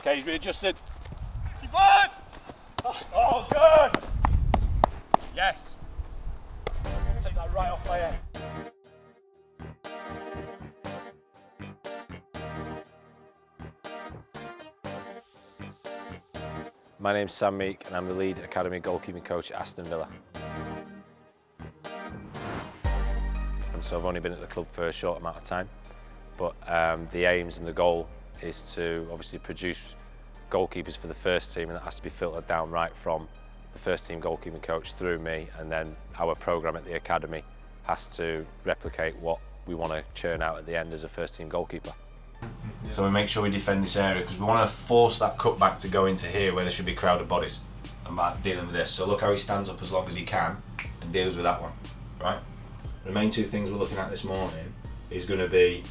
Okay, he's readjusted. Keep on! Oh, good! Yes. Take that right off my head. My name's Sam Meek and I'm the lead academy goalkeeping coach at Aston Villa. So I've only been at the club for a short amount of time, but the aims and the goal is to obviously produce goalkeepers for the first team, and that has to be filtered down right from the first team goalkeeping coach through me, and then our programme at the academy has to replicate what we want to churn out at the end as a first team goalkeeper. So we make sure we defend this area because we want to force that cutback to go into here where there should be crowded bodies and dealing with this. So look how he stands up as long as he can and deals with that one, right? The main two things we're looking at this morning is going to be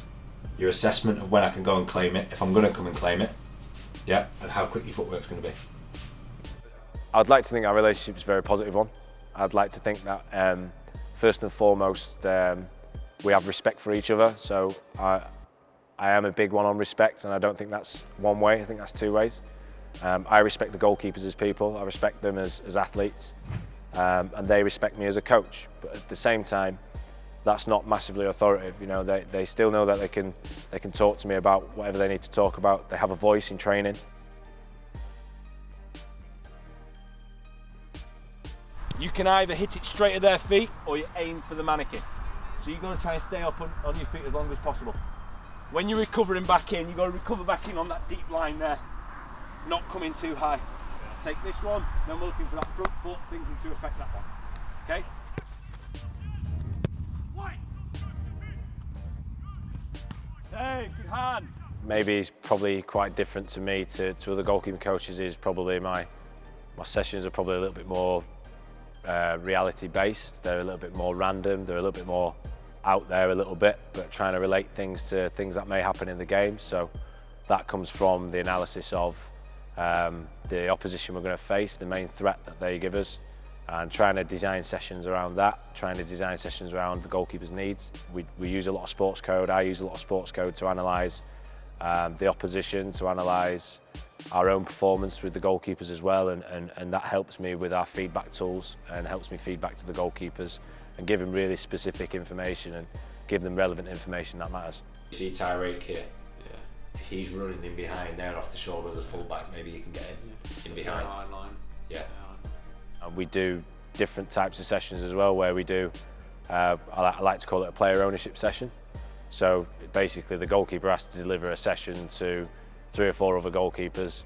your assessment of when I can go and claim it, if I'm going to come and claim it, yeah, and how quick your footwork's going to be. I'd like to think our relationship is a very positive one. I'd like to think that first and foremost we have respect for each other, so I am a big one on respect, and I don't think that's one way, I think that's two ways. I respect the goalkeepers as people, I respect them as athletes, and they respect me as a coach. But at the same time, that's not massively authoritative. You know, they still know that they can talk to me about whatever they need to talk about. They have a voice in training. You can either hit it straight at their feet or you aim for the mannequin. So you've got to try and stay up on your feet as long as possible. When you're recovering back in, you've got to recover back in on that deep line there, not coming too high. Take this one, then we're looking for that front foot, thinking to affect that one. Okay? Hey, good hand. Maybe he's probably quite different to me to other goalkeeping coaches. Is probably my sessions are probably a little bit more reality based. They're a little bit more random. They're a little bit more out there a little bit, but trying to relate things to things that may happen in the game. So that comes from the analysis of the opposition we're going to face, the main threat that they give us, and trying to design sessions around that, trying to design sessions around the goalkeeper's needs. We use a lot of sports code. I use a lot of sports code to analyse the opposition, to analyse our own performance with the goalkeepers as well, and that helps me with our feedback tools and helps me feedback to the goalkeepers and give them really specific information and give them relevant information that matters. You see Tyreek here? Yeah. If he's running in behind there off the shoulder of the full-back, maybe you can get in behind. Line. Yeah. And we do different types of sessions as well, where we do, I like to call it a player ownership session. So basically the goalkeeper has to deliver a session to 3 or 4 other goalkeepers,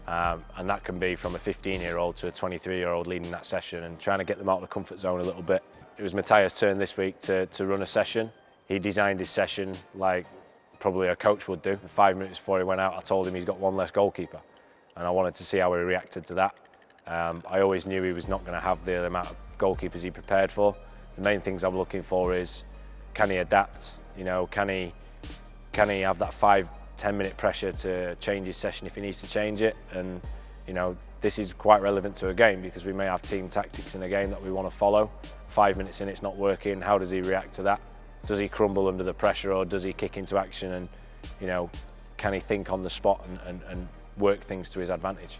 and that can be from a 15-year-old to a 23-year-old leading that session and trying to get them out of the comfort zone a little bit. It was Matthias' turn this week to run a session. He designed his session like probably a coach would do. 5 minutes before he went out, I told him he's got one less goalkeeper, and I wanted to see how he reacted to that. I always knew he was not going to have the amount of goalkeepers he prepared for. The main things I'm looking for is, can he adapt? You know, can he have that 5-10 minute pressure to change his session if he needs to change it? And you know, this is quite relevant to a game because we may have team tactics in a game that we want to follow. 5 minutes in, it's not working. How does he react to that? Does he crumble under the pressure, or does he kick into action? And you know, can he think on the spot and work things to his advantage?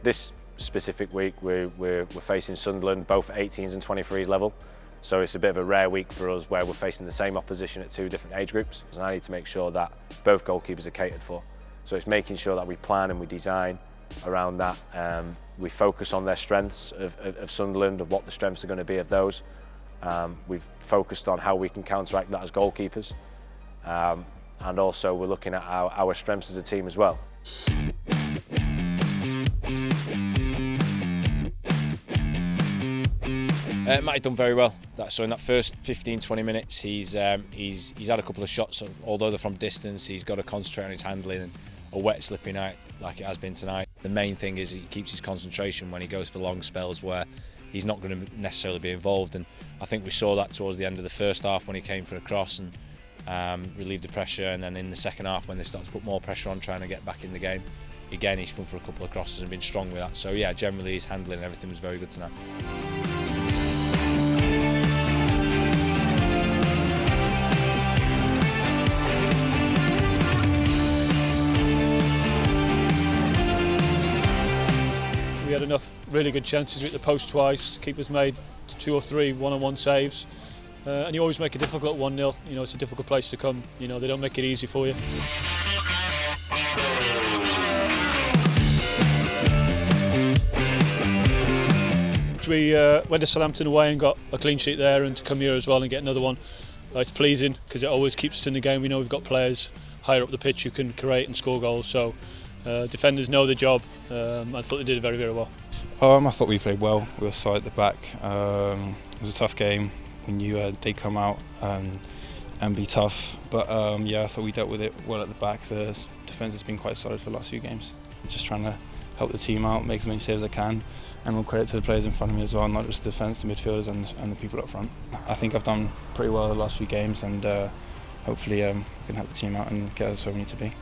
This specific week we're facing Sunderland, both at 18s and 23s level. So it's a bit of a rare week for us where we're facing the same opposition at 2 different age groups. And I need to make sure that both goalkeepers are catered for. So it's making sure that we plan and we design around that. We focus on their strengths of Sunderland, of what the strengths are going to be of those. We've focused on how we can counteract that as goalkeepers. And also we're looking at our strengths as a team as well. Matty done very well. So in that first 15-20 minutes, he's had a couple of shots. So although they're from distance, he's got to concentrate on his handling. And a wet, slippy night like it has been tonight. The main thing is he keeps his concentration when he goes for long spells where he's not going to necessarily be involved. And I think we saw that towards the end of the first half when he came for a cross and relieved the pressure. And then in the second half when they started to put more pressure on, trying to get back in the game, again he's come for a couple of crosses and been strong with that. So yeah, generally his handling and everything was very good tonight. We had enough really good chances. We hit the post twice. Keepers made 2 or 3 one-on-one saves. And you always make it difficult at 1-0. You know, it's a difficult place to come. You know, they don't make it easy for you. We went to Southampton away and got a clean sheet there, and to come here as well and get another one, it's pleasing because it always keeps us in the game. We know we've got players higher up the pitch who can create and score goals, so defenders know the job. I thought they did it very, very well. I thought we played well. We were solid at the back. It was a tough game. We knew they'd come out and be tough, but yeah, I thought we dealt with it well at the back. The defence has been quite solid for the last few games. Just trying to help the team out, make as many saves as I can, and all credit to the players in front of me as well, not just the defence, the midfielders and the people up front. I think I've done pretty well the last few games, and hopefully can help the team out and get us where we need to be.